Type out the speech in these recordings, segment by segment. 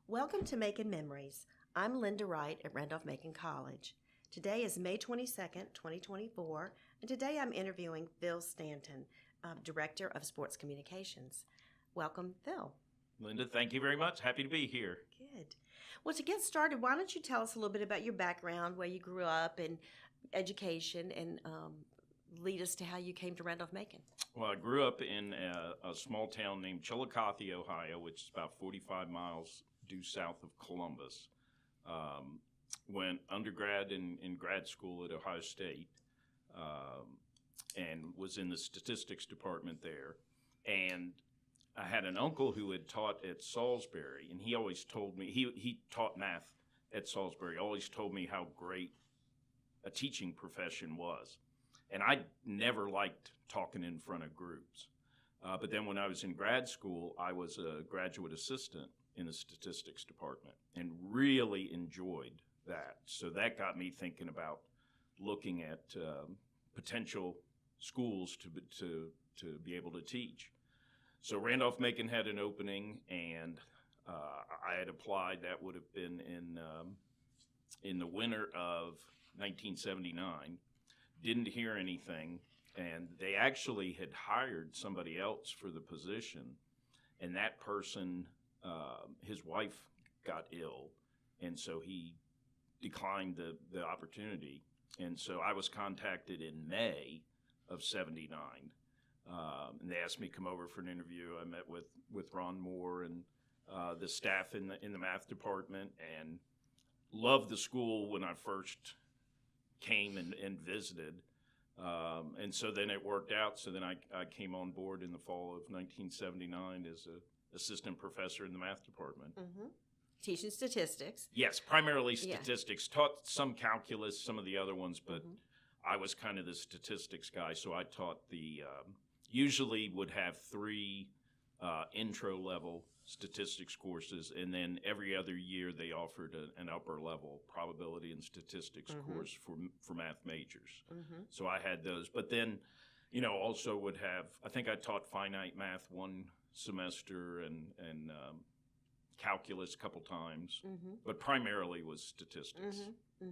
Welcome to Making Memories. I'm Linda Wright at Randolph-Macon College. Today is May 22nd, 2024, and today I'm interviewing Phil Stanton, Director of Sports Communications. Welcome, Phil. Linda, thank you very much. Happy to be here. Good. Well, to get started, why don't you tell us a little bit about your background, where you grew up, and education, and lead us to how you came to Randolph-Macon. Well, I grew up in a small town named Chillicothe, Ohio, which is about 45 miles due south of Columbus. Went undergrad and grad school at Ohio State, and was in the statistics department there. And I had an uncle who had taught at Salisbury, and he always told me, he taught math at Salisbury, always told me how great a teaching profession was. And I never liked talking in front of groups. But then when I was in grad school, I was a graduate assistant in the statistics department and really enjoyed that. So that got me thinking about looking at potential schools to be able to teach. So Randolph-Macon had an opening, and I had applied. That would have been in the winter of 1979. Didn't hear anything, and they actually had hired somebody else for the position, and that person, his wife got ill, and so he declined the opportunity. And so I was contacted in May of 79, and they asked me to come over for an interview. I met with Ron Moore and the staff in the math department, and loved the school when I first came and visited. And so then it worked out. So then I came on board in the fall of 1979 as an assistant professor in the math department. Mm-hmm. Teaching statistics. Yes, primarily statistics. Yeah. Taught some calculus, some of the other ones, but I was kind of the statistics guy. So I taught usually would have 3 intro-level statistics courses, and then every other year they offered an upper-level probability and statistics course for math majors. So I had those. But then, also would have, I think I taught finite math one semester and calculus a couple times, but primarily was statistics. Well,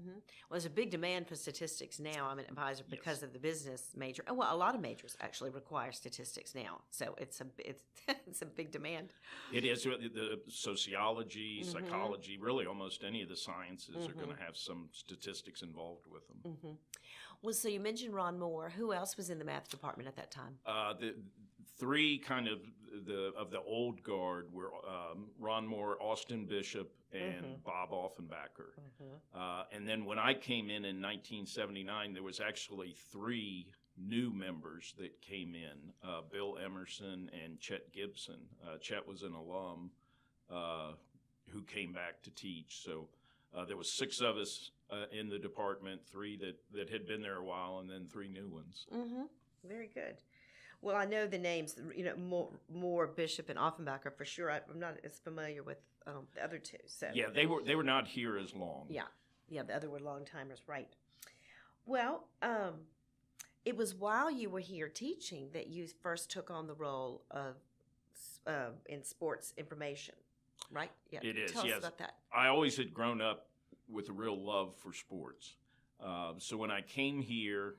there's a big demand for statistics now. I'm an advisor because of the business major. Well, a lot of majors actually require statistics now, so it's a big demand. It is. The sociology, psychology, really almost any of the sciences are going to have some statistics involved with them. Well, so you mentioned Ron Moore. Who else was in the math department at that time? The 3 kind of the old guard were Ron Moore, Austin Bishop, and Bob Offenbacher. And then when I came in 1979, there was actually 3 new members that came in, Bill Emerson and Chet Gibson. Chet was an alum who came back to teach. So there was 6 of us in the department, 3 that had been there a while, and then 3 new ones. Very good. Well, I know the names, Moore, Bishop, and Offenbacher for sure. I'm not as familiar with the other 2. So yeah, they were not here as long. Yeah, the other were long timers, right? Well, it was while you were here teaching that you first took on the role of in sports information, right? Yeah, it is. Tell yes. us about that. I always had grown up with a real love for sports. So when I came here,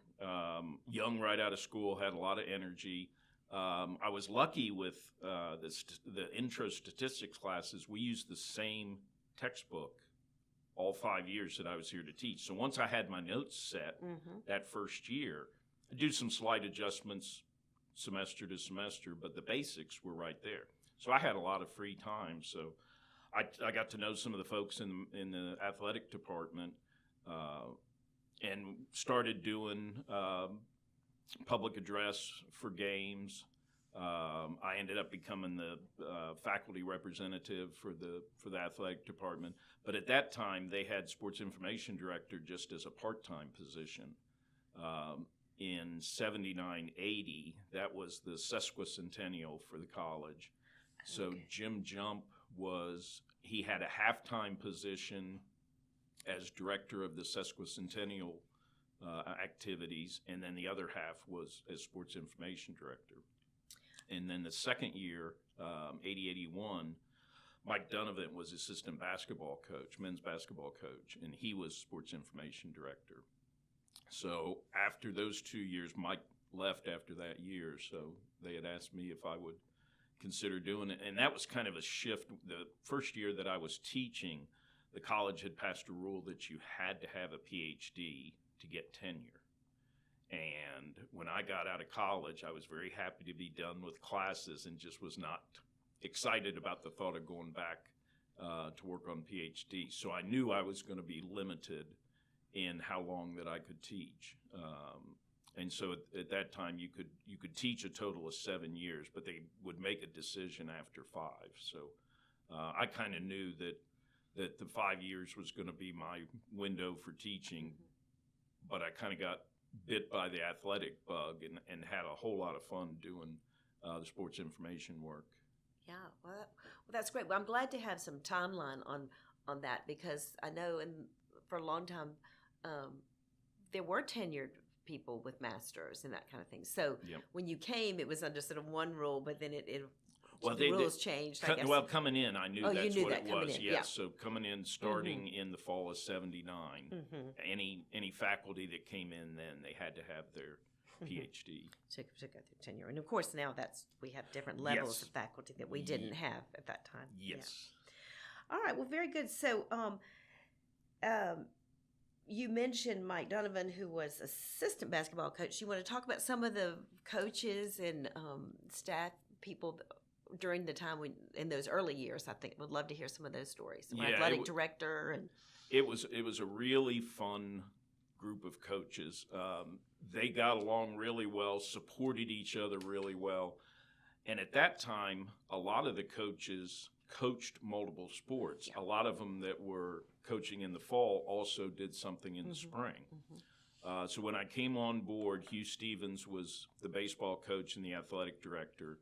young right out of school, had a lot of energy. I was lucky with the intro statistics classes. We used the same textbook all 5 years that I was here to teach. So once I had my notes set that first year, I do some slight adjustments semester to semester, but the basics were right there. So I had a lot of free time. So I got to know some of the folks in the athletic department, and started doing public address for games. I ended up becoming the faculty representative for the athletic department. But at that time, they had sports information director just as a part-time position. In 79-80, that was the sesquicentennial for the college. So Jim Jump he had a half-time position as director of the sesquicentennial activities, and then the other half was as sports information director. And then the second year, 80-81, Mike Donovan was assistant basketball coach, men's basketball coach, and he was sports information director. So after those 2 years, Mike left after that year, so they had asked me if I would consider doing it. And that was kind of a shift. The first year that I was teaching, the college had passed a rule that you had to have a PhD to get tenure. And when I got out of college, I was very happy to be done with classes and just was not excited about the thought of going back to work on PhD. So I knew I was going to be limited in how long that I could teach. And so at that time, you could teach a total of 7 years, but they would make a decision after 5. So I kind of knew that the 5 years was going to be my window for teaching, but I kind of got bit by the athletic bug and had a whole lot of fun doing the sports information work. Yeah, well, that's great. Well, I'm glad to have some timeline on that, because I know for a long time there were tenured people with masters and that kind of thing. So when you came, it was under sort of one rule, but then the rules changed, I guess. Well, coming in, I knew that's what it was. In, yes, so coming in, starting in the fall of '79, any faculty that came in then, they had to have their PhD. To go through tenure. And of course now we have different levels of faculty that we didn't have at that time. Yes. Yeah. All right, well, very good. So you mentioned Mike Donovan, who was assistant basketball coach. You want to talk about some of the coaches and staff people during the time in those early years? I think would love to hear some of those stories. Athletic director and it was a really fun group of coaches. They got along really well, supported each other really well, and at that time, a lot of the coaches coached multiple sports. A lot of them that were coaching in the fall also did something in the spring. So when I came on board, Hugh Stevens was the baseball coach and the athletic director.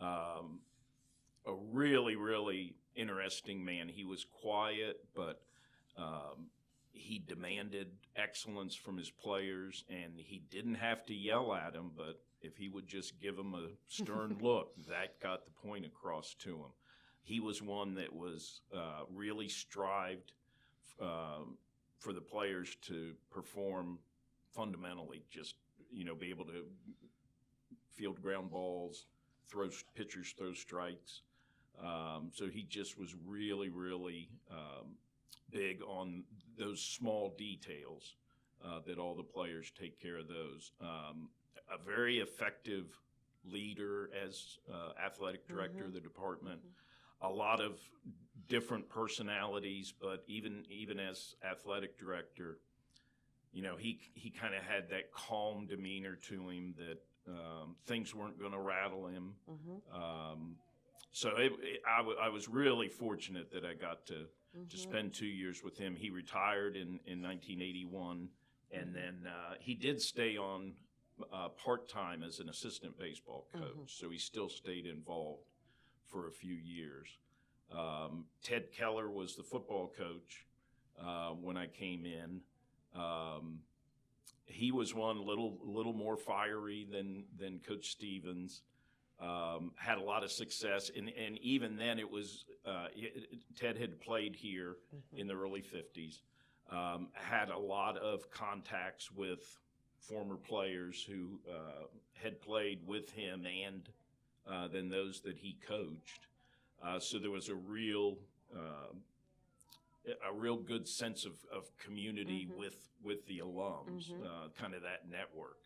A really, really interesting man. He was quiet, but he demanded excellence from his players, and he didn't have to yell at them, but if he would just give them a stern look, that got the point across to him. He was one that was really strived for the players to perform fundamentally, just, be able to field ground balls, pitchers throw strikes. So he just was really, really big on those small details, that all the players take care of those. A very effective leader as athletic director of the department. A lot of different personalities, but even as athletic director, he kind of had that calm demeanor to him that things weren't going to rattle him. So I was really fortunate that I got to spend 2 years with him. He retired in 1981, and then he did stay on part-time as an assistant baseball coach, so he still stayed involved for a few years. Ted Keller was the football coach when I came in. He was one little more fiery than Coach Stevens. Had a lot of success, and even then it was Ted had played here in the early 50s. Had a lot of contacts with former players who had played with him and then those that he coached. So there was a real good sense of community with the alums, kind of that network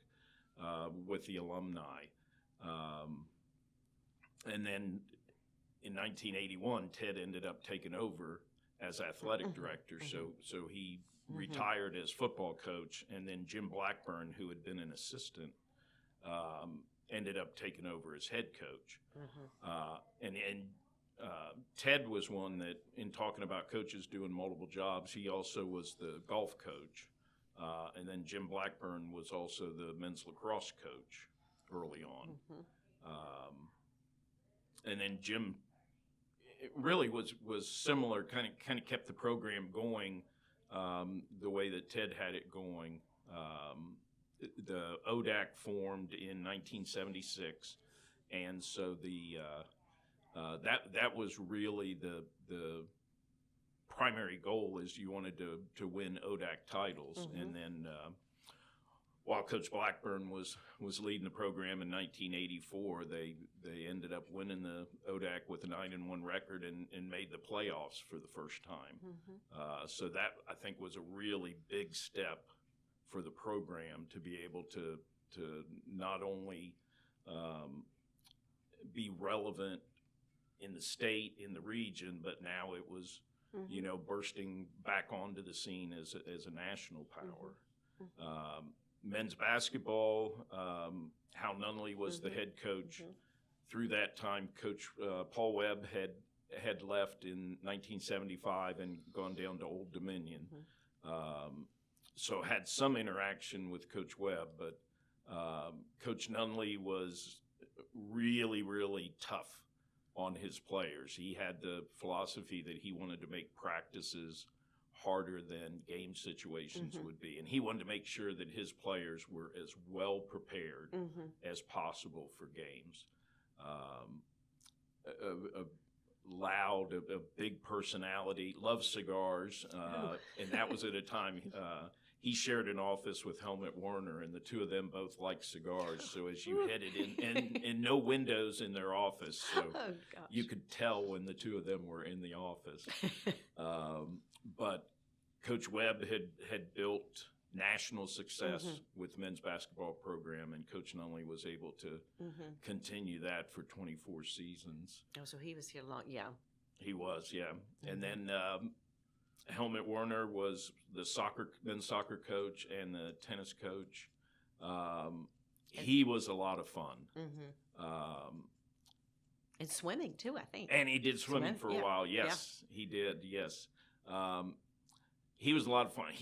with the alumni. And then in 1981, Ted ended up taking over as athletic director. So he retired as football coach, and then Jim Blackburn, who had been an assistant, ended up taking over as head coach. And Ted was one that, in talking about coaches doing multiple jobs, he also was the golf coach. And then Jim Blackburn was also the men's lacrosse coach early on. And then Jim really was similar, kind of kept the program going the way that Ted had it going. The ODAC formed in 1976, and so that was really the primary goal is you wanted to win ODAC titles. And then while Coach Blackburn was leading the program in 1984, they ended up winning the ODAC with a 9-1 record and made the playoffs for the first time. So that, I think, was a really big step for the program to be able to not only be relevant in the state, in the region, but now it was, bursting back onto the scene as a national power. Men's basketball, Hal Nunley was the head coach. Through that time, Coach Paul Webb had left in 1975 and gone down to Old Dominion. So had some interaction with Coach Webb, but Coach Nunley was really, really tough on his players. He had the philosophy that he wanted to make practices harder than game situations would be. And he wanted to make sure that his players were as well prepared as possible for games. A loud, a big personality, loved cigars, and that was at a time he shared an office with Helmut Werner, and the two of them both liked cigars. So as you headed in, and no windows in their office, so you could tell when the two of them were in the office. But Coach Webb had built national success with men's basketball program, and Coach Nunley was able to continue that for 24 seasons. Oh, so he was here long, yeah. He was, yeah. And then Helmut Werner was the men's soccer coach and the tennis coach. He was a lot of fun. And swimming too, I think. And he did swimming for a while. Yes, he did. Yes. He was a lot of fun.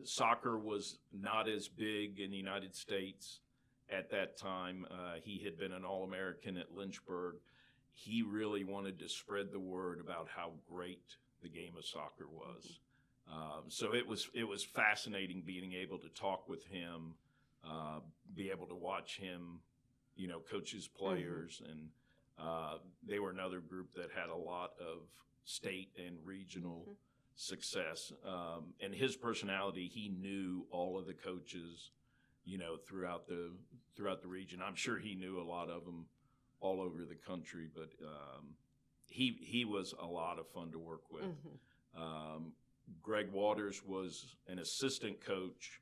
Soccer was not as big in the United States at that time. He had been an All-American at Lynchburg. He really wanted to spread the word about how great the game of soccer was. So it was fascinating being able to talk with him, be able to watch him, coach his players, and they were another group that had a lot of state and regional success. And his personality, he knew all of the coaches, throughout the region. I'm sure he knew a lot of them all over the country, but he was a lot of fun to work with. Greg Waters was an assistant coach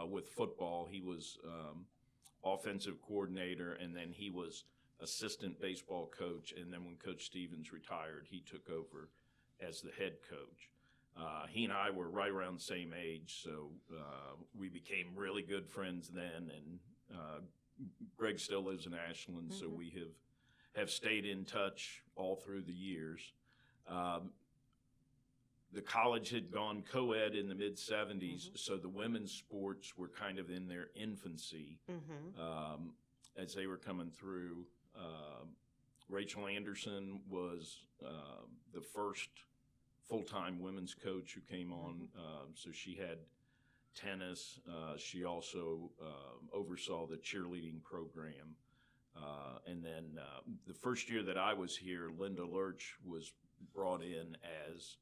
with football. He was offensive coordinator, and then he was assistant baseball coach. And then when Coach Stevens retired, he took over as the head coach. He and I were right around the same age, so we became really good friends then. And Greg still lives in Ashland, so we have stayed in touch all through the years. The college had gone co-ed in the mid-'70s, so the women's sports were kind of in their infancy as they were coming through. Rachel Anderson was the first full-time women's coach who came on, so she had tennis. She also oversaw the cheerleading program. And then the first year that I was here, Linda Lurch was brought in as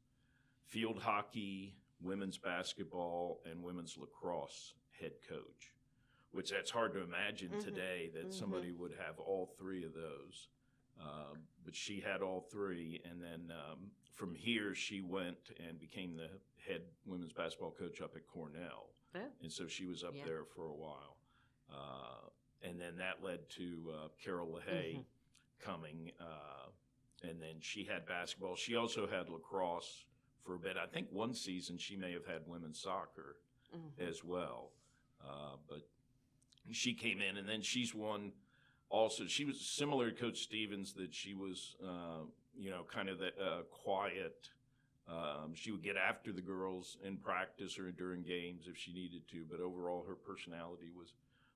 field hockey, women's basketball, and women's lacrosse head coach, which that's hard to imagine today that somebody would have all three of those. But she had all three, and then from here she went and became the head women's basketball coach up at Cornell. And so she was up there for a while. And then that led to Carol LaHaye coming, and then she had basketball. She also had lacrosse for a bit. I think one season she may have had women's soccer as well. But she came in, and then she's won also. She was similar to Coach Stevens, that she was, kind of that quiet. She would get after the girls in practice or during games if she needed to, but overall her personality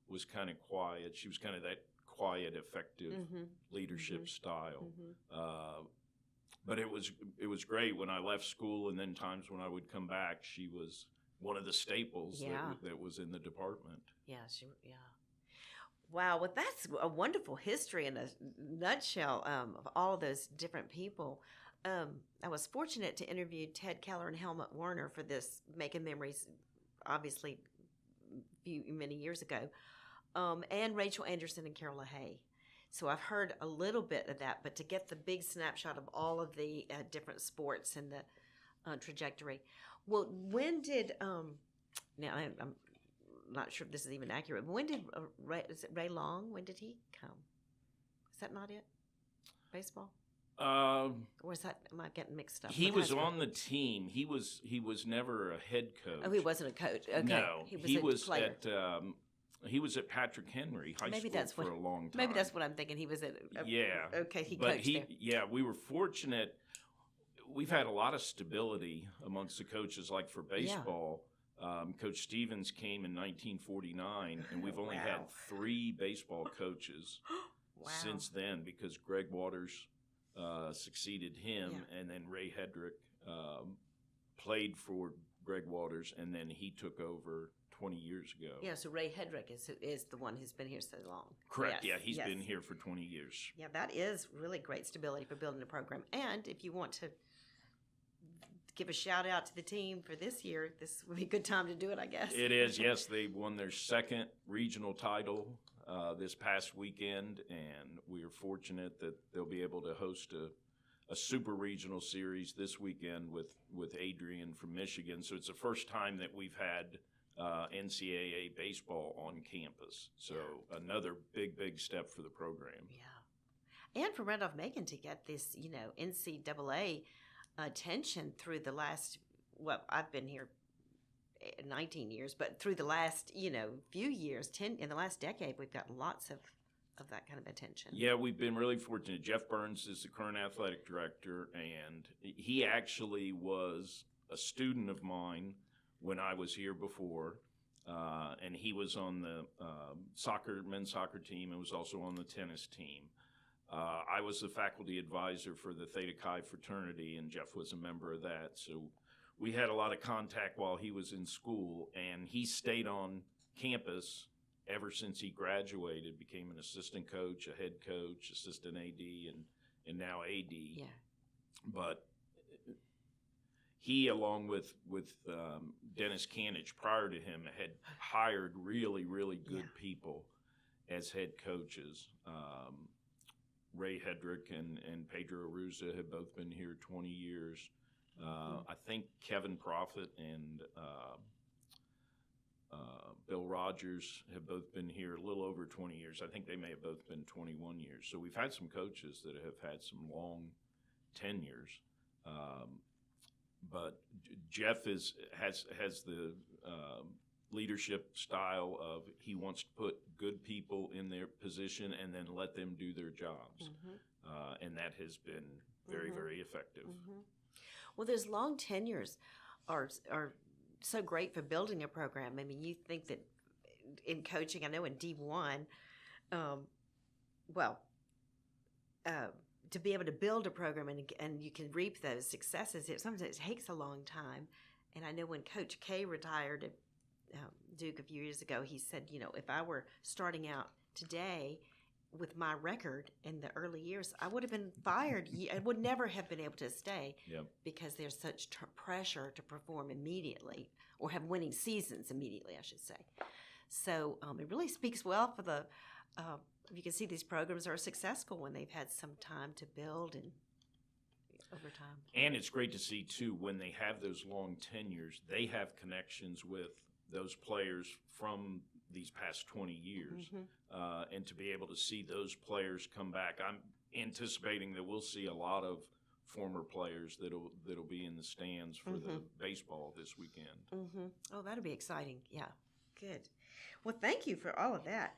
was kind of quiet. She was kind of that quiet, effective leadership style. But it was great when I left school, and then times when I would come back, she was one of the staples that was in the department. Yeah, Wow, well, that's a wonderful history in a nutshell of all those different people. I was fortunate to interview Ted Keller and Helmut Werner for this Making Memories, obviously, many years ago, and Rachel Anderson and Carol LaHaye. So I've heard a little bit of that, but to get the big snapshot of all of the different sports and the trajectory. Well, when did now I'm not sure if this is even accurate. But when did is it Ray Long? When did he come? Is that not it? Baseball? Or is that, am I getting mixed up? He was on the team. He was never a head coach. Oh, he wasn't a coach. Okay. No, he was a player. He was at Patrick Henry High School for a long time. Maybe that's what I'm thinking. He was at. Okay, he coached there. Yeah, we were fortunate. We've had a lot of stability amongst the coaches, like for baseball. Yeah. Coach Stevens came in 1949, and we've only had 3 baseball coaches since then, because Greg Waters succeeded him, and then Ray Hedrick played for Greg Waters, and then he took over 20 years ago. Yeah, so Ray Hedrick is the one who's been here so long. Correct, yes, he's been here for 20 years. Yeah, that is really great stability for building a program. And if you want to give a shout out to the team for this year, this would be a good time to do it, I guess. It is, yes. They won their 2nd regional title this past weekend, and we are fortunate that they'll be able to host a super regional series this weekend with Adrian from Michigan. So it's the first time that we've had NCAA baseball on campus. So another big step for the program. Yeah. And for Randolph-Macon to get this, NCAA attention through the last, I've been here 19 years, but through the last, few years, in the last decade, we've gotten lots of that kind of attention. Yeah, we've been really fortunate. Jeff Burns is the current athletic director, and he actually was a student of mine when I was here before, and he was on the men's soccer team, and was also on the tennis team. I was the faculty advisor for the Theta Chi fraternity, and Jeff was a member of that. So we had a lot of contact while he was in school, and he stayed on campus ever since he graduated, became an assistant coach, a head coach, assistant AD, and now AD. Yeah. But he, along with Dennis Canich, prior to him, had hired really good people as head coaches. Ray Hedrick and Pedro Aruza have both been here 20 years. I think Kevin Profit and Bill Rogers have both been here a little over 20 years. I think they may have both been 21 years. So we've had some coaches that have had some long tenures. But Jeff has the leadership style of, he wants to put good people in their position and then let them do their jobs. And that has been very effective. Well, those long tenures are so great for building a program. I mean, you think that in coaching, I know in D1, to be able to build a program and you can reap those successes, sometimes it takes a long time. And I know when Coach K retired at Duke a few years ago, he said, if I were starting out today with my record in the early years, I would have been fired. I would never have been able to stay because there's such pressure to perform immediately or have winning seasons immediately, I should say. So it really speaks well for the you can see these programs are successful when they've had some time to build and over time. And it's great to see, too, when they have those long tenures, they have connections with those players from these past 20 years. And to be able to see those players come back, I'm anticipating that we'll see a lot of former players that'll be in the stands for the baseball this weekend. Oh, that'll be exciting. Yeah, good. Well, thank you for all of that.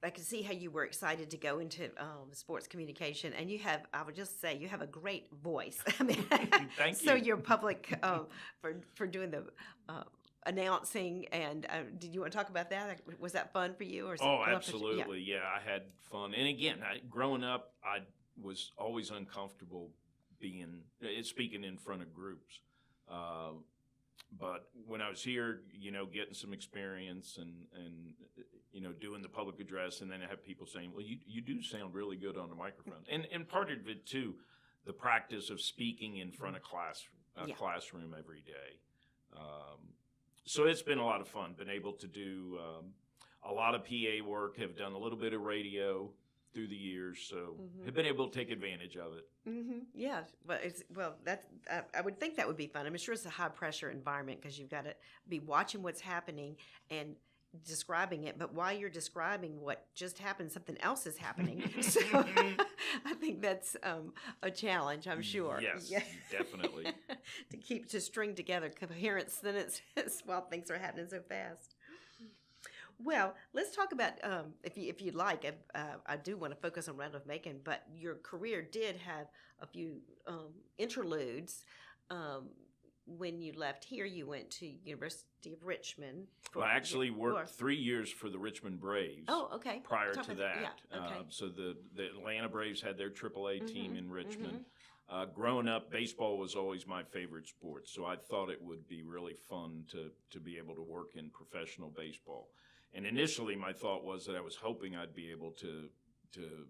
I can see how you were excited to go into sports communication, and I would just say, you have a great voice. I mean, thank you. So you're public for doing the announcing, and did you want to talk about that? Was that fun for you? Or absolutely. Yeah, I had fun. And again, growing up, I was always uncomfortable speaking in front of groups. But when I was here, getting some experience and doing the public address, and then I have people saying, well, you do sound really good on the microphone. And part of it, too, the practice of speaking in front of classroom every day. So it's been a lot of fun, been able to do a lot of PA work, have done a little bit of radio through the years, so have been able to take advantage of it. Yeah, I would think that would be fun. I'm sure it's a high pressure environment because you've got to be watching what's happening and describing it. But while you're describing what just happened, something else is happening. So I think that's a challenge. I'm sure. Yes, definitely. to string together coherent sentences while things are happening so fast. Well, let's talk about, if you'd like, I do want to focus on Randolph-Macon, but your career did have a few interludes. When you left here, you went to University of Richmond. I actually worked 3 years for the Richmond Braves. Oh, okay. Prior to that. Yeah, okay. So the Atlanta Braves had their AAA team in Richmond. Growing up, baseball was always my favorite sport, so I thought it would be really fun to be able to work in professional baseball. And initially, my thought was that I was hoping I'd be able to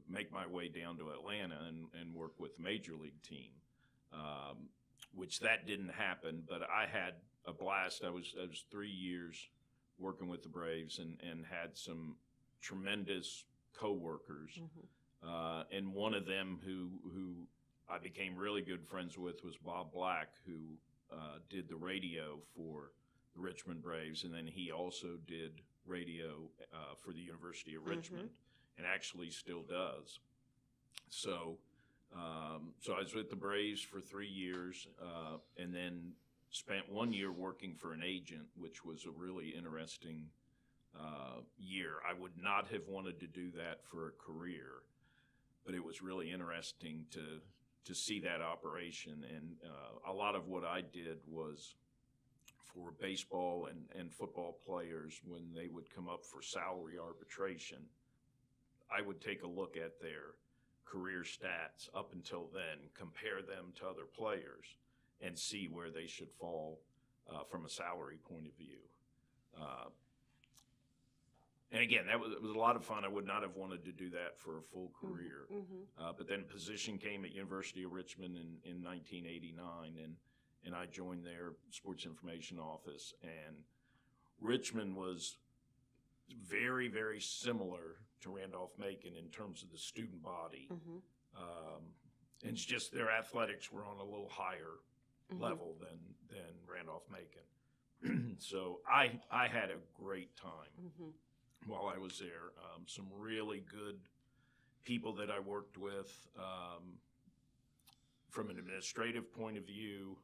make my way down to Atlanta and work with the major league team, which that didn't happen. But I had a blast. I was 3 years working with the Braves and had some tremendous coworkers. And one of them who I became really good friends with was Bob Black, who did the radio for the Richmond Braves, and then he also did radio for the University of Richmond, and actually still does. So I was with the Braves for 3 years, and then spent 1 year working for an agent, which was a really interesting year. I would not have wanted to do that for a career, but it was really interesting to see that operation. And a lot of what I did was for baseball and football players, when they would come up for salary arbitration, I would take a look at their career stats up until then, compare them to other players, and see where they should fall from a salary point of view. And again, it was a lot of fun. I would not have wanted to do that for a full career. But then a position came at University of Richmond in 1989, and I joined their sports information office. And Richmond was very, very similar to Randolph-Macon in terms of the student body. And it's just their athletics were on a little higher level than Randolph-Macon. So I had a great time while I was there. Some really good people that I worked with from an administrative point of view,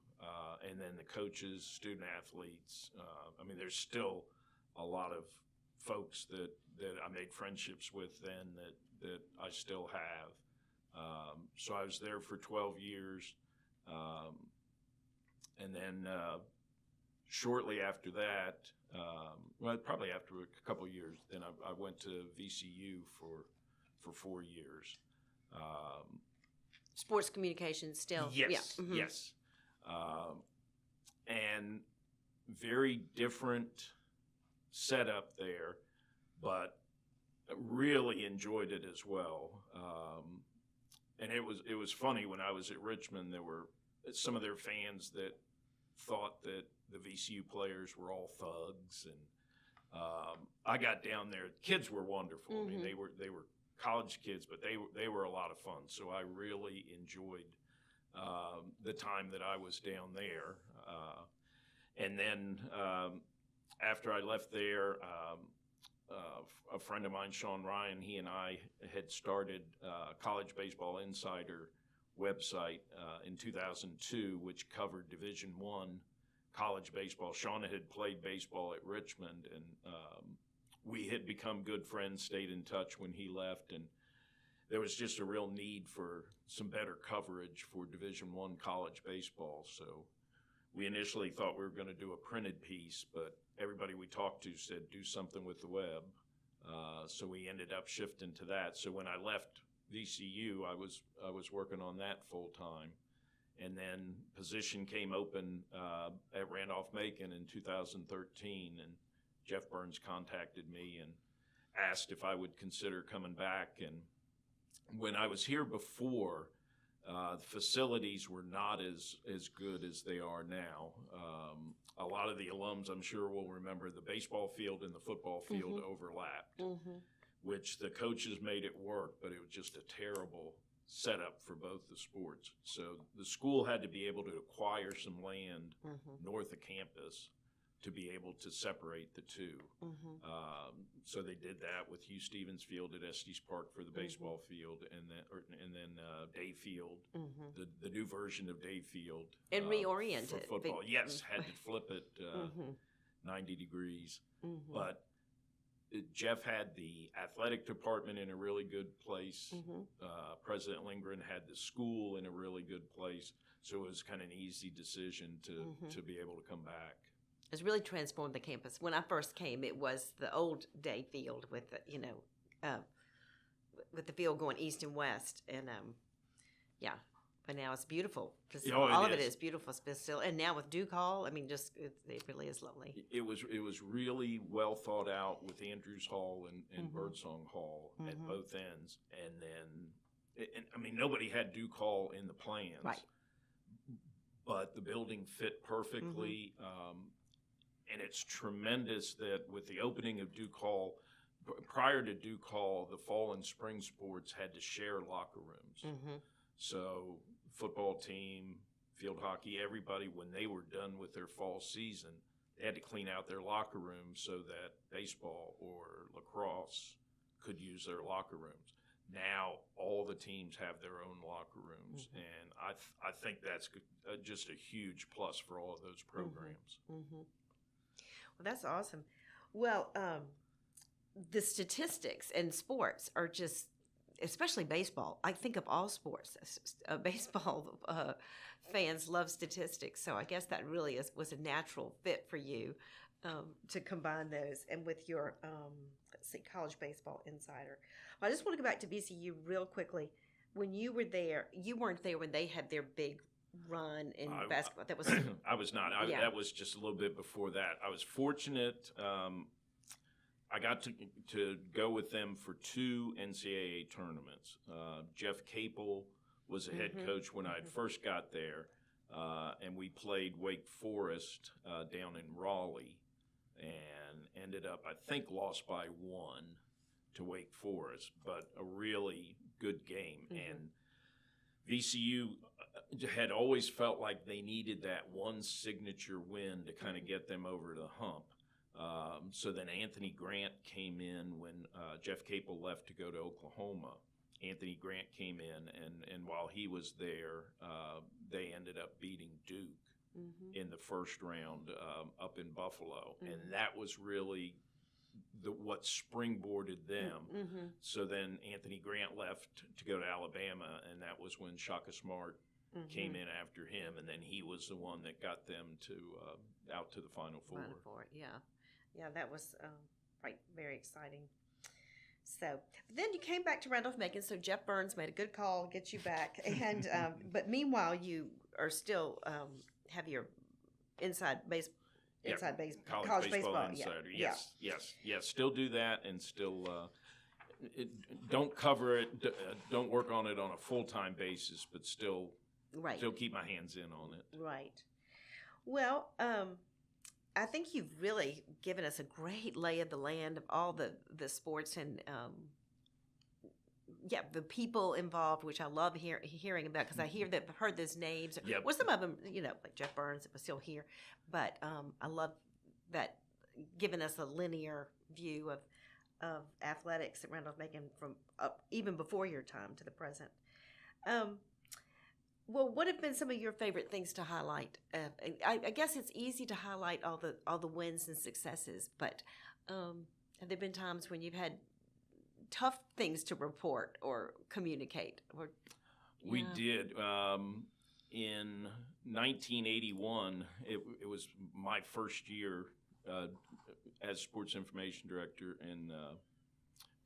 and then the coaches, student athletes. I mean, there's still a lot of folks that I made friendships with then that I still have. So I was there for 12 years. And then shortly after that, probably after a couple of years, then I went to VCU for 4 years. Sports communications still. Yes, yes. And very different setup there, but really enjoyed it as well. And it was funny when I was at Richmond. There were some of their fans that thought that the VCU players were all thugs, and I got down there. Kids were wonderful. I mean, they were college kids, but they were a lot of fun. So I really enjoyed the time that I was down there. And then after I left there, a friend of mine, Sean Ryan, he and I had started College Baseball Insider website in 2002, which covered Division I college baseball. Sean had played baseball at Richmond, and we had become good friends, stayed in touch when he left, and there was just a real need for some better coverage for Division I college baseball. So we initially thought we were going to do a printed piece, but everybody we talked to said, do something with the web. So we ended up shifting to that. So when I left VCU, I was working on that full time. And then position came open at Randolph-Macon in 2013, and Jeff Burns contacted me and asked if I would consider coming back. And when I was here before, the facilities were not as good as they are now. A lot of the alums, I'm sure, will remember the baseball field and the football field overlapped, which the coaches made it work, but it was just a terrible setup for both the sports. So the school had to be able to acquire some land north of campus to be able to separate the two. So they did that with Hugh Stevens Field at Estes Park for the baseball field, and then Day Field, the new version of Day Field, and reorient for it. football. Yes, had to flip it 90 degrees, but Jeff had the athletic department in a really good place. President Lindgren had the school in a really good place, so it was kind of an easy decision to be able to come back. It's really transformed the campus. When I first came, it was the old Day Field with the, with the field going east and west, and but now it's beautiful. All of it is beautiful still, and now with Duke Hall, I mean, just it really is lovely. It was really well thought out with Andrews Hall and Birdsong Hall at both ends, and then I mean, nobody had Duke Hall in the plans, right? But the building fit perfectly. And it's tremendous that with the opening of Duke Hall, prior to Duke Hall, the fall and spring sports had to share locker rooms. So football team, field hockey, everybody, when they were done with their fall season, they had to clean out their locker rooms so that baseball or lacrosse could use their locker rooms. Now all the teams have their own locker rooms, and I think that's just a huge plus for all of those programs. Well, that's awesome. Well, the statistics in sports are just, especially baseball. I think of all sports. Baseball fans love statistics, so I guess that really was a natural fit for you to combine those. And with your, College Baseball Insider. Well, I just want to go back to VCU real quickly. When you were there, you weren't there when they had their big run in basketball. That was I was not. That was just a little bit before that. I was fortunate. I got to go with them for 2 NCAA tournaments. Jeff Capel was a head coach when I first got there, and we played Wake Forest down in Raleigh, and ended up, I think, lost by 1 to Wake Forest, but a really good game. And VCU had always felt like they needed that one signature win to kind of get them over the hump. So then Anthony Grant came in when Jeff Capel left to go to Oklahoma. Anthony Grant came in, and while he was there, they ended up beating Duke in the first round up in Buffalo. And that was really what springboarded them. So then Anthony Grant left to go to Alabama, and that was when Shaka Smart came in after him, and then he was the one that got them to out to the Final Four. Yeah, that was very exciting. So then you came back to Randolph-Macon, so Jeff Burns made a good call, get you back, and but meanwhile you are still have your college baseball insider. Yes. Still do that, and still don't cover it. Don't work on it on a full-time basis, but still keep my hands in on it. Right. Well, I think you've really given us a great lay of the land of all the sports and the people involved, which I love hearing about, because I've heard those names. Yep. Well, some of them, like Jeff Burns, was still here, but I love that, giving us a linear view of athletics at Randolph-Macon from even before your time to the present. Well, what have been some of your favorite things to highlight? I guess it's easy to highlight all the wins and successes, but have there been times when you've had tough things to report or communicate? We did. In 1981, it was my first year as sports information director, and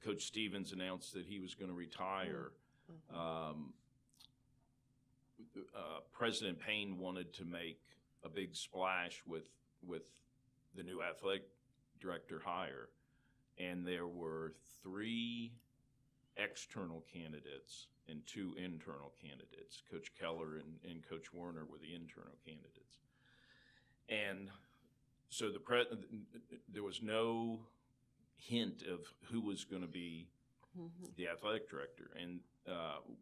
Coach Stevens announced that he was going to retire. President Payne wanted to make a big splash with the new athletic director hire, and there were 3 external candidates and 2 internal candidates. Coach Keller and Coach Warner were the internal candidates. And so there was no hint of who was going to be the athletic director. And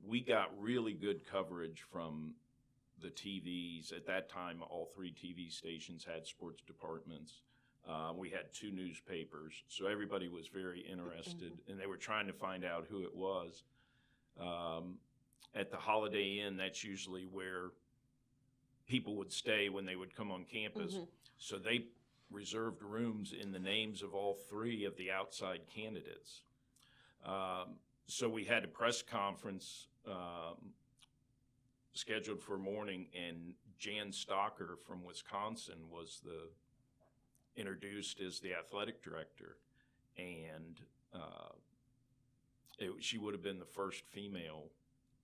we got really good coverage from the TVs. At that time, all 3 TV stations had sports departments. We had 2 newspapers, so everybody was very interested, and they were trying to find out who it was. At the Holiday Inn, that's usually where people would stay when they would come on campus. So they reserved rooms in the names of all 3 of the outside candidates. So we had a press conference scheduled for morning, and Jan Stocker from Wisconsin was introduced as the athletic director, and she would have been the first female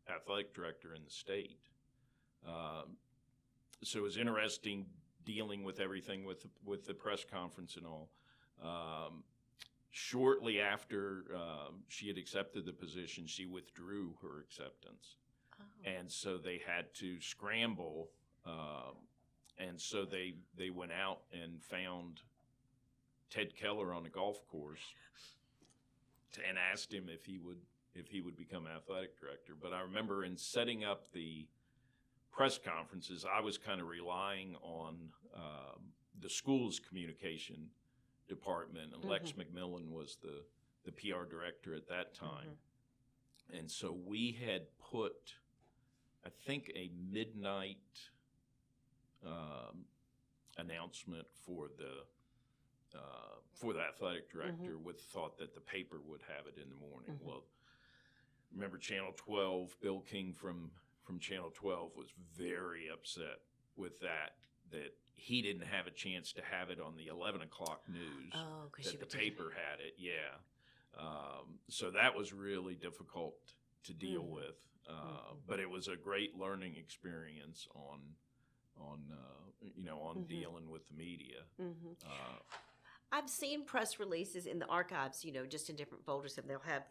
athletic director in the state. So it was interesting dealing with everything with the press conference and all. Shortly after she had accepted the position, she withdrew her acceptance. And so they had to scramble, and so they went out and found Ted Keller on a golf course and asked him if he would become athletic director. But I remember in setting up the press conferences, I was kind of relying on the school's communication department, and Lex McMillan was the PR director at that time. And so we had put, I think, a midnight announcement for the athletic director with thought that the paper would have it in the morning. Well, remember Channel 12, Bill King from Channel 12 was very upset with that he didn't have a chance to have it on the 11 o'clock news, that the paper had it, so that was really difficult to deal with, but it was a great learning experience on dealing with the media. I've seen press releases in the archives, just in different folders, and they'll have,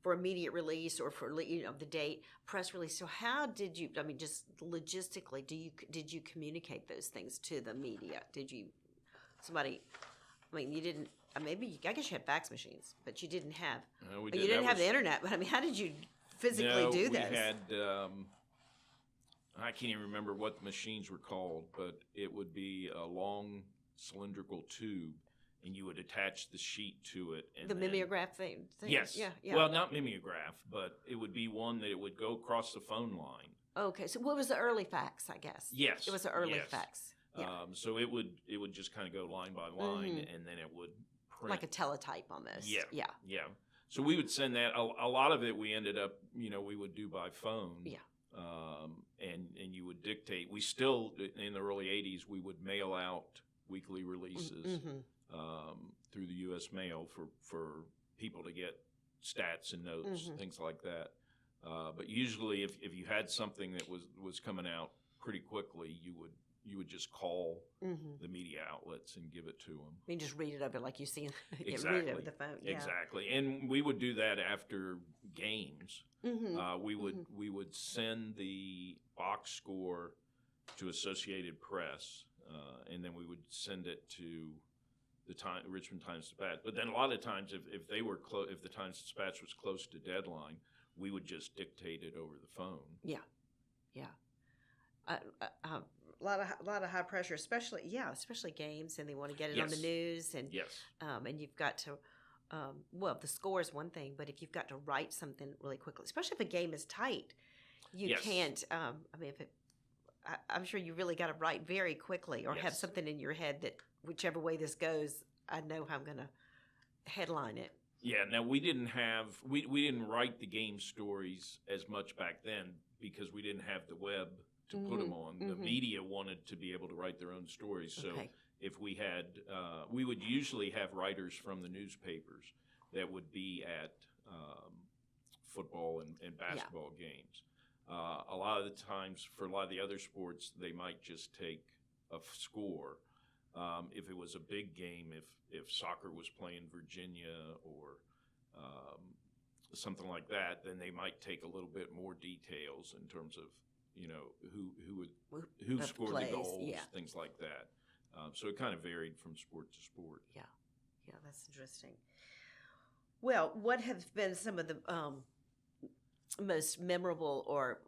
for immediate release or for, the date, press release. So how did you, just logistically, did you communicate those things to the media? Did you, you didn't, I guess you had fax machines, but you didn't have, you didn't have the internet, but how did you physically do this? We had, I can't even remember what the machines were called, but it would be a long cylindrical tube, and you would attach the sheet to it. And the mimeograph thing? Yes. Yeah. Well, not mimeograph, but it would be one that it would go across the phone line. Okay, so what was the early fax, I guess? Yes. It was the early fax. Yeah. So it would just kind of go line by line, and then it would print. Like a teletype almost. Yeah. So we would send that. A lot of it we ended up, we would do by phone. Yeah. And you would dictate. We still, in the early 80s, we would mail out weekly releases through the U.S. mail for people to get stats and notes, things like that. But usually, if you had something that was coming out pretty quickly, you would just call the media outlets and give it to them. You just read it over like you see. Exactly. Read it over the phone. Yeah. Exactly, and we would do that after games. We would send the box score to Associated Press, and then we would send it to the Richmond Times-Dispatch. But then a lot of times, if the Times-Dispatch was close to deadline, we would just dictate it over the phone. Yeah. A lot of high pressure, especially games, and they want to get it on the news, and and you've got to. The score is one thing, but if you've got to write something really quickly, especially if a game is tight, you can't. I'm sure you really got to write very quickly, or have something in your head that whichever way this goes, I know how I'm going to headline it. Yeah. Now we didn't write the game stories as much back then because we didn't have the web to put them on. The media wanted to be able to write their own stories, so. Okay. If we had, we would usually have writers from the newspapers that would be at football and basketball games. A lot of the times, for a lot of the other sports, they might just take a score. If it was a big game, if soccer was playing Virginia or something like that, then they might take a little bit more details in terms of who scored plays, the goals, yeah. things like that. So it kind of varied from sport to sport. Yeah, that's interesting. Well, what have been some of the most memorable or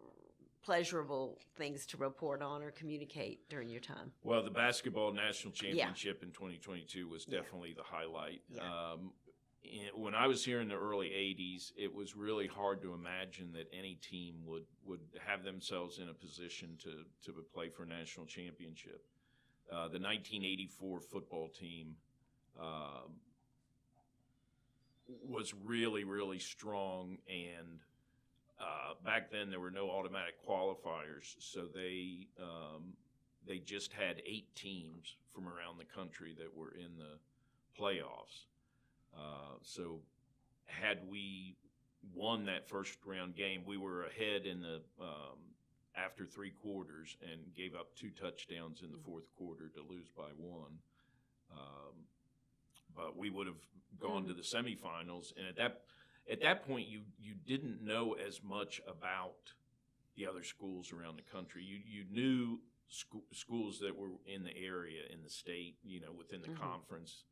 pleasurable things to report on or communicate during your time? Well, the basketball national championship in 2022 was definitely the highlight. Yeah. When I was here in the early 80s, it was really hard to imagine that any team would have themselves in a position to play for a national championship. The 1984 football team was really, really strong, and back then there were no automatic qualifiers, so they just had 8 teams from around the country that were in the playoffs. So had we won that first round game, we were ahead in the after 3 quarters and gave up 2 touchdowns in the fourth quarter to lose by 1. But we would have gone to the semifinals, and at that point you didn't know as much about the other schools around the country. You knew schools that were in the area, in the state, within the conference.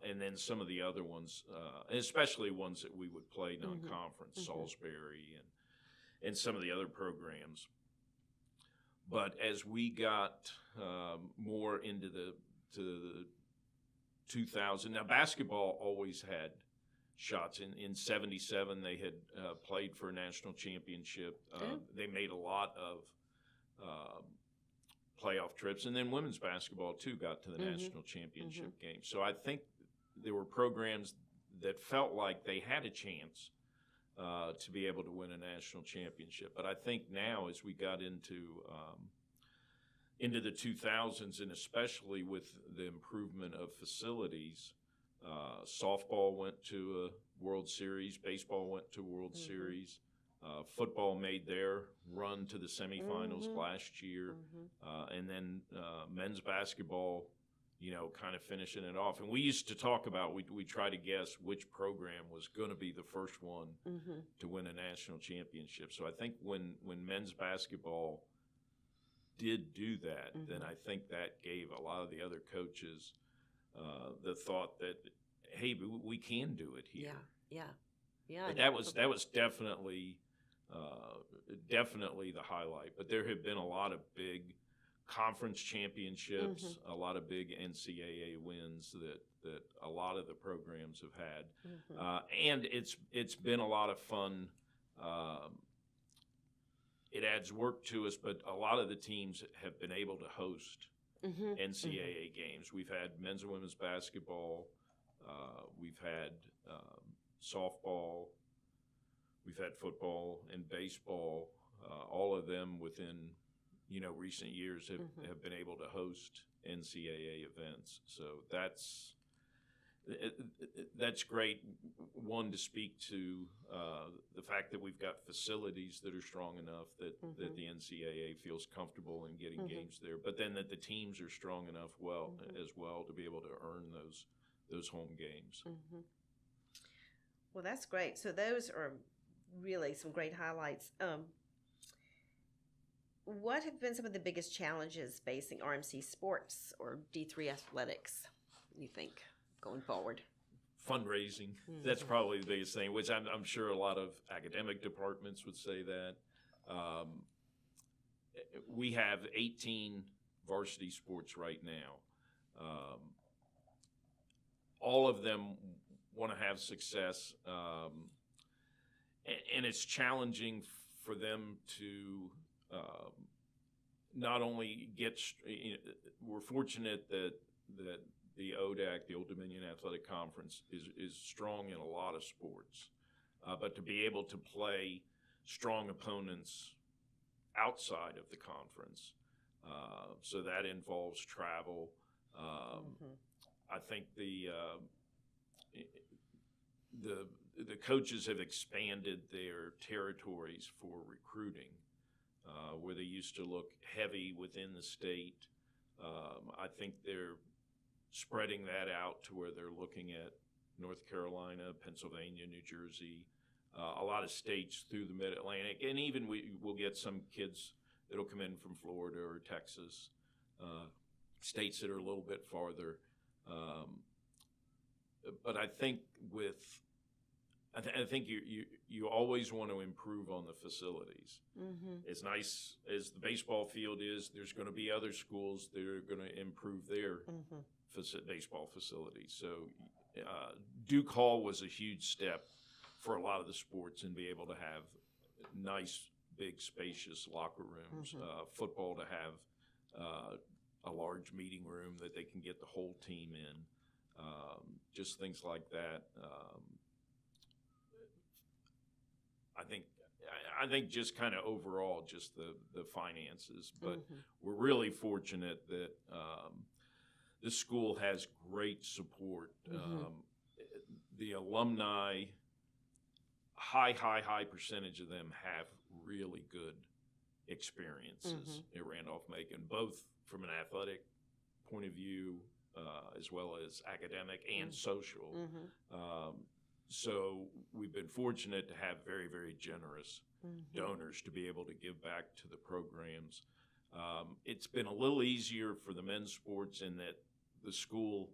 And then some of the other ones, especially ones that we would play non-conference, Salisbury and some of the other programs. But as we got more into the 2000, now basketball always had shots. In 77, they had played for a national championship. They made a lot of playoff trips, and then women's basketball too got to the national championship game. So I think there were programs that felt like they had a chance to be able to win a national championship. But I think now, as we got into the 2000s, and especially with the improvement of facilities, softball went to a World Series, baseball went to a World Series. Football made their run to the semifinals last year, and then men's basketball, kind of finishing it off. And we used to talk about, we try to guess which program was going to be the first one to win a national championship. So I think when men's basketball did do that, then I think that gave a lot of the other coaches the thought that, hey, we can do it here. Yeah. But that was definitely the highlight. But there have been a lot of big conference championships, a lot of big NCAA wins that a lot of the programs have had, and it's been a lot of fun. It adds work to us, but a lot of the teams have been able to host NCAA games. We've had men's and women's basketball. We've had softball. We've had football and baseball. All of them within recent years have been able to host NCAA events. So that's great. One, to speak to the fact that we've got facilities that are strong enough that the NCAA feels comfortable in getting games there, but then that the teams are strong enough as well to be able to earn those home games. Well, that's great. So those are really some great highlights. What have been some of the biggest challenges facing RMC sports or D3 athletics, you think, going forward? Fundraising. That's probably the biggest thing, which I'm sure a lot of academic departments would say that. We have 18 varsity sports right now. All of them want to have success, and it's challenging for them to not only get. We're fortunate that the ODAC, the Old Dominion Athletic Conference, is strong in a lot of sports, but to be able to play strong opponents outside of the conference, so that involves travel. I think the coaches have expanded their territories for recruiting, where they used to look heavy within the state. I think they're spreading that out to where they're looking at North Carolina, Pennsylvania, New Jersey, a lot of states through the Mid-Atlantic, and even we'll get some kids that'll come in from Florida or Texas, states that are a little bit farther. But I think I think you always want to improve on the facilities. Mm-hmm. As nice as the baseball field is, there's going to be other schools that are going to improve their baseball facilities. So Duke Hall was a huge step for a lot of the sports, and be able to have nice, big, spacious locker rooms. Football to have a large meeting room that they can get the whole team in. Just things like that. I think just kind of overall, just the finances. But we're really fortunate that this school has great support. The alumni, high percentage of them have really good experiences at Randolph-Macon, both from an athletic point of view as well as academic and social. So we've been fortunate to have very, very generous donors to be able to give back to the programs. It's been a little easier for the men's sports in that the school,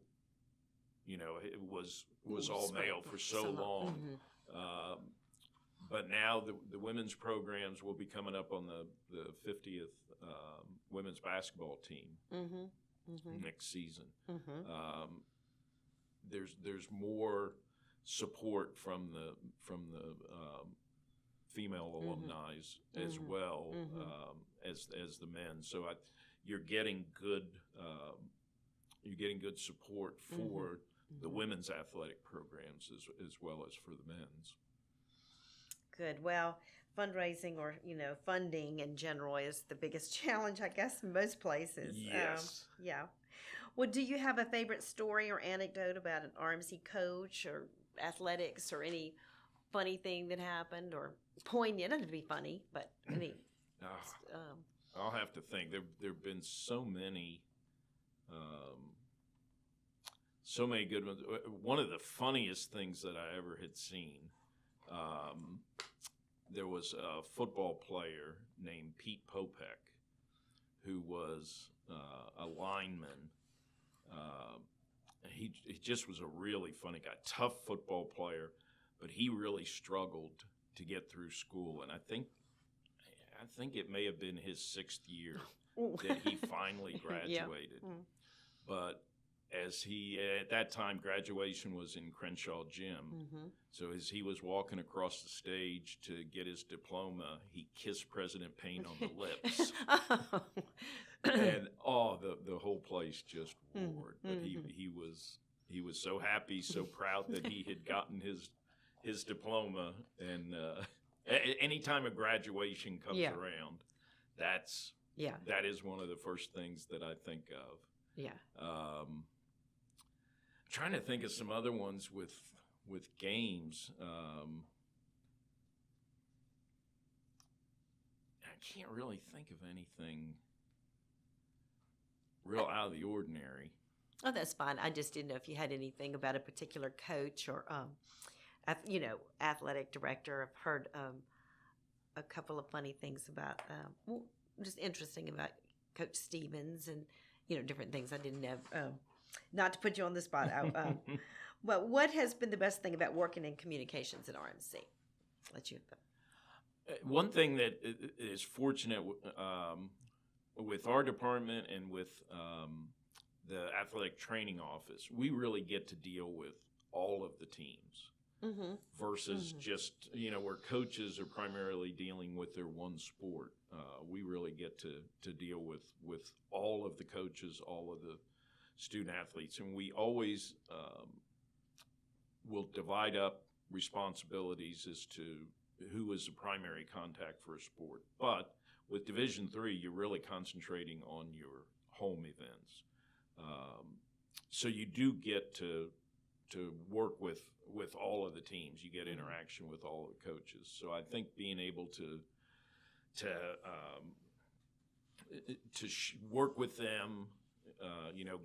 it was all male for so long. But now the women's programs will be coming up on the 50th women's basketball team next season. There's more support from the female alumni as well as the men. So you're getting good support for the women's athletic programs as well as for the men's. Good. Well, fundraising or funding in general is the biggest challenge, I guess, in most places. Yes. Yeah. Well, do you have a favorite story or anecdote about an RMC coach or athletics or any funny thing that happened or poignant? It doesn't have to be funny, but any. I'll have to think. There've been so many good ones. One of the funniest things that I ever had seen. There was a football player named Pete Popek who was a lineman. He just was a really funny guy, tough football player, but he really struggled to get through school. And I think it may have been his 6th year that he finally graduated. But at that time, graduation was in Crenshaw Gym. So as he was walking across the stage to get his diploma, he kissed President Payne on the lips. And the whole place just roared. But he was so happy, so proud that he had gotten his diploma. And anytime a graduation comes around, that is one of the first things that I think of. Trying to think of some other ones with games. I can't really think of anything real out of the ordinary. Oh, that's fine. I just didn't know if you had anything about a particular coach or, athletic director. I've heard a couple of funny things about, just interesting about Coach Stevens and, different things I didn't know. Not to put you on the spot. But what has been the best thing about working in communications at RMC? Let you. One thing that is fortunate with our department and with the athletic training office, we really get to deal with all of the teams versus just, where coaches are primarily dealing with their one sport. We really get to deal with all of the coaches, all of the student athletes, and we always will divide up responsibilities as to who is the primary contact for a sport. But with Division III, you're really concentrating on your home events. So you do get to work with all of the teams. You get interaction with all the coaches. So I think being able to work with them,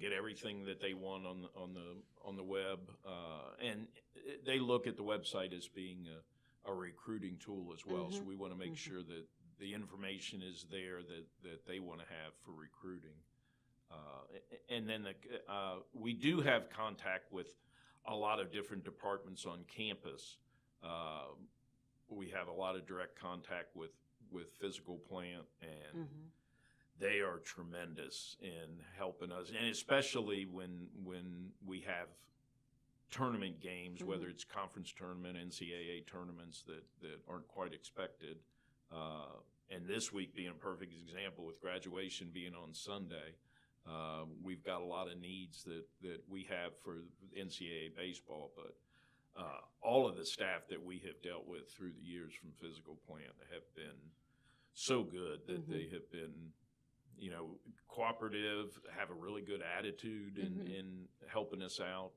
get everything that they want on the web, and they look at the website as being a recruiting tool as well. So we want to make sure that the information is there that they want to have for recruiting. And then we do have contact with a lot of different departments on campus. We have a lot of direct contact with physical plant, and they are tremendous in helping us, and especially when we have tournament games, whether it's conference tournament, NCAA tournaments that aren't quite expected. And this week being a perfect example with graduation being on Sunday, we've got a lot of needs that we have for NCAA baseball, but all of the staff that we have dealt with through the years from physical plant have been so good that they have been, cooperative, have a really good attitude in helping us out.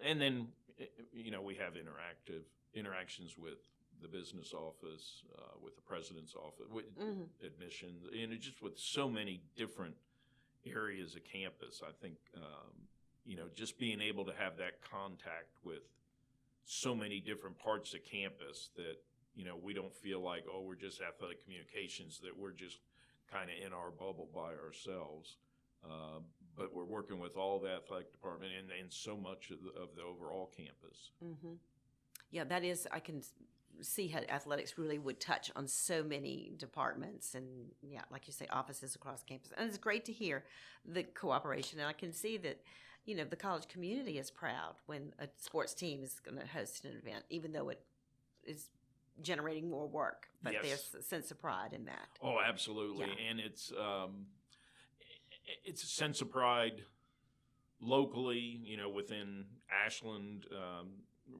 And then, we have interactions with the business office, with the president's office, with admissions, and just with so many different areas of campus. I think, just being able to have that contact with so many different parts of campus that, we don't feel like, we're just athletic communications, that we're just kind of in our bubble by ourselves. But we're working with all the athletic department and so much of the overall campus. Yeah, that is, I can see how athletics really would touch on so many departments and, like you say, offices across campus. And it's great to hear the cooperation. And I can see that, the college community is proud when a sports team is going to host an event, even though it is generating more work. But there's a sense of pride in that. Oh, absolutely. Yeah. And it's a sense of pride locally, within Ashland,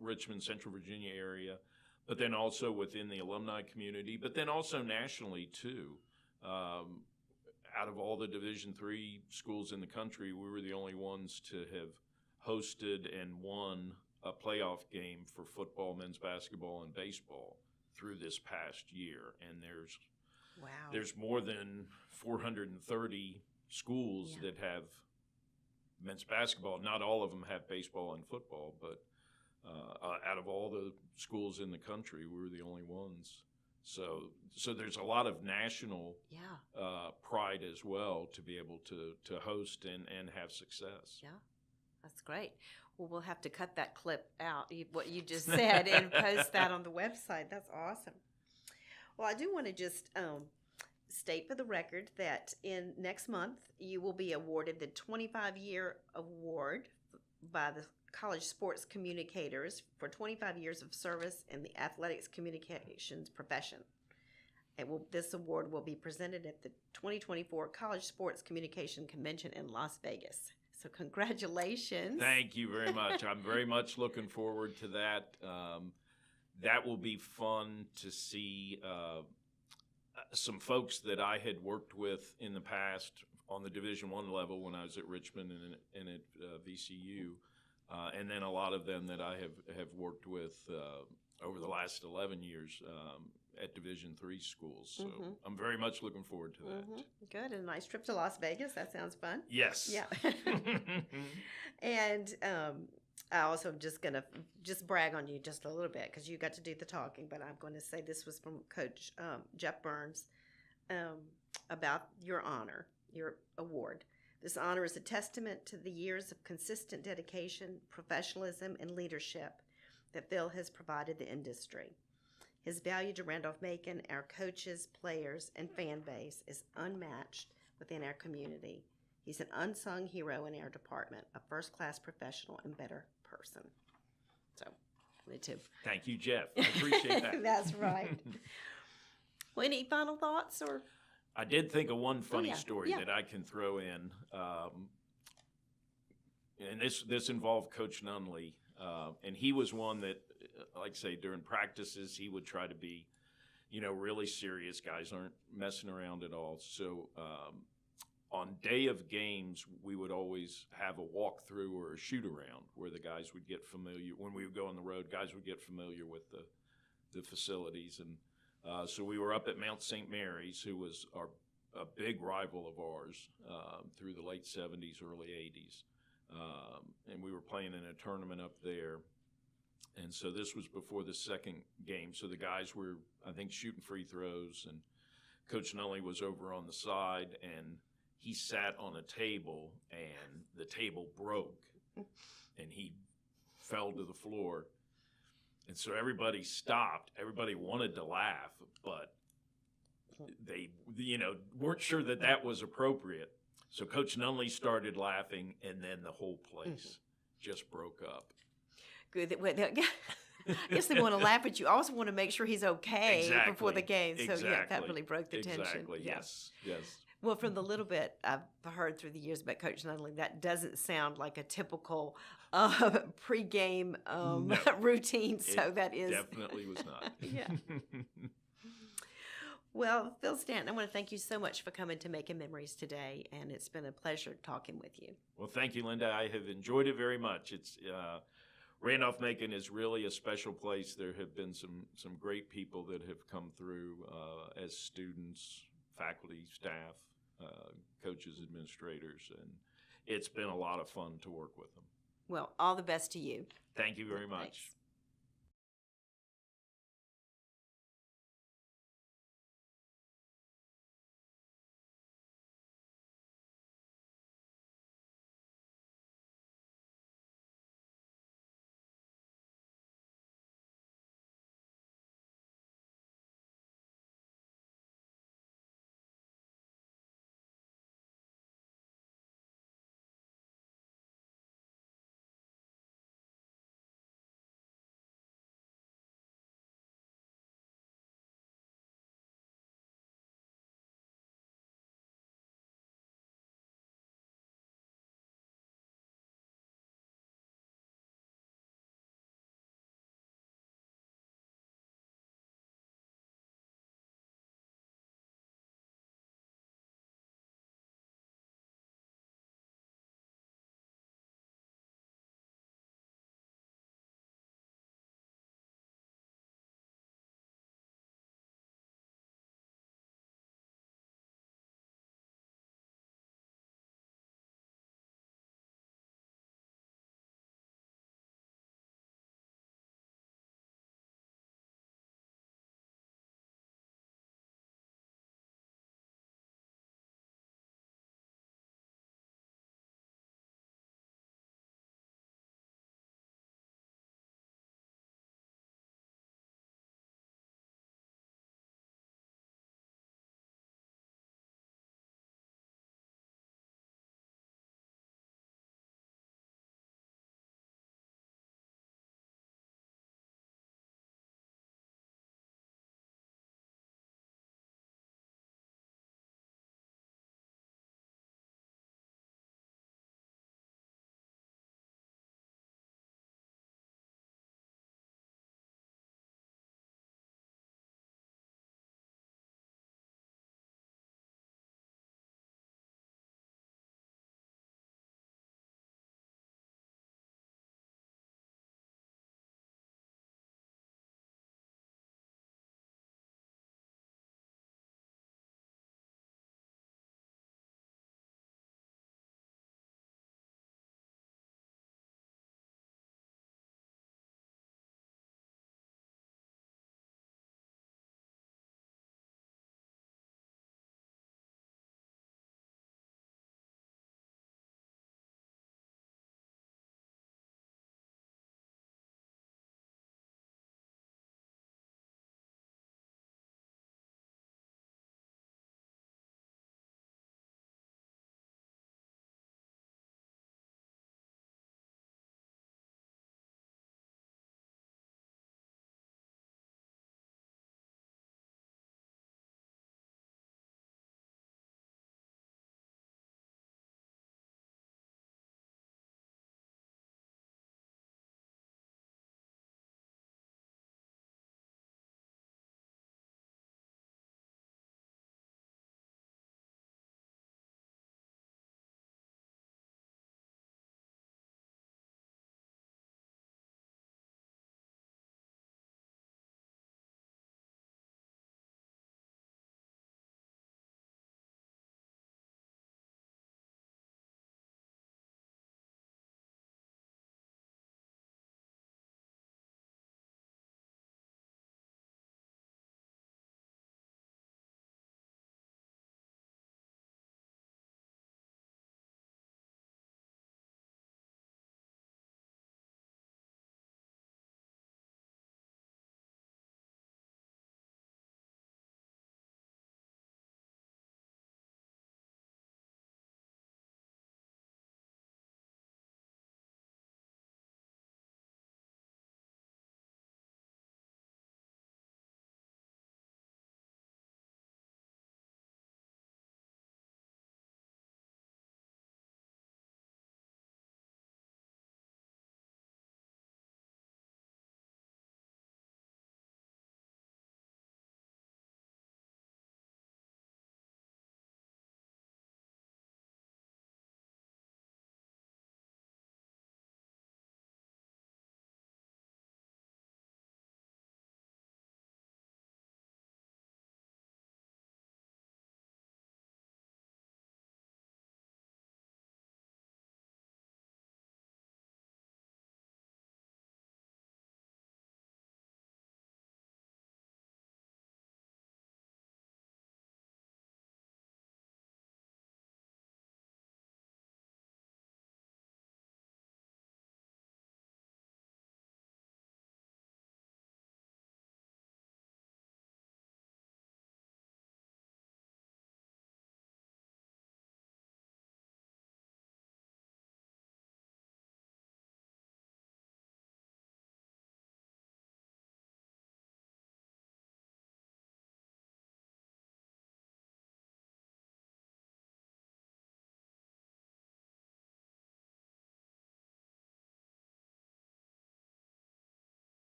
Richmond, Central Virginia area, but then also within the alumni community, but then also nationally too. Out of all the Division III schools in the country, we were the only ones to have hosted and won a playoff game for football, men's basketball, and baseball through this past year. And there's more than 430 schools that have men's basketball. Not all of them have baseball and football, but out of all the schools in the country, we were the only ones. So there's a lot of national pride as well to be able to host and have success. Yeah, that's great. Well, we'll have to cut that clip out, what you just said, and post that on the website. That's awesome. Well, I do want to just state for the record that next month you will be awarded the 25-year award by the College Sports Communicators for 25 years of service in the athletics communications profession. This award will be presented at the 2024 College Sports Communication Convention in Las Vegas. So congratulations. Thank you very much. I'm very much looking forward to that. That will be fun to see some folks that I had worked with in the past on the Division I level when I was at Richmond and at VCU. And then a lot of them that I have worked with over the last 11 years at Division III schools. So I'm very much looking forward to that. Good. And a nice trip to Las Vegas. That sounds fun. Yes. Yeah. And I also am just going to brag on you just a little bit because you got to do the talking. But I'm going to say this was from Coach Jeff Burns about your honor, your award. This honor is a testament to the years of consistent dedication, professionalism, and leadership that Phil has provided the industry. His value to Randolph-Macon, our coaches, players, and fan base is unmatched within our community. He's an unsung hero in our department, a first-class professional and better person. So, me too. Thank you, Jeff. I appreciate that. That's right. Well, any final thoughts or? I did think of one funny story that I can throw in, and this involved Coach Nunley, and he was one that, like I say, during practices he would try to be, really serious. Guys aren't messing around at all. So on day of games, we would always have a walkthrough or a shoot around where the guys would get familiar. When we would go on the road, guys would get familiar with the facilities. And so we were up at Mount St. Mary's, who was a big rival of ours through the late 70s, early 80s. And we were playing in a tournament up there. And so this was before the second game. So the guys were, I think, shooting free throws, and Coach Nunley was over on the side, and he sat on a table, and the table broke, and he fell to the floor. And so everybody stopped. Everybody wanted to laugh, but they, weren't sure that was appropriate. So Coach Nunley started laughing, and then the whole place just broke up. Good. I guess they want to laugh, but you also want to make sure he's okay before the game. So, yeah, that really broke the tension. Exactly, yes. Well, from the little bit I've heard through the years about Coach Nunley, that doesn't sound like a typical pregame routine. So that is definitely was not. Yeah. Well, Phil Stanton, I want to thank you so much for coming to Making Memories today, and it's been a pleasure talking with you. Well, thank you, Linda. I have enjoyed it very much. It's Randolph-Macon is really a special place. There have been some great people that have come through as students, faculty, staff, coaches, administrators, and it's been a lot of fun to work with them. Well, all the best to you. Thank you very much. Thanks.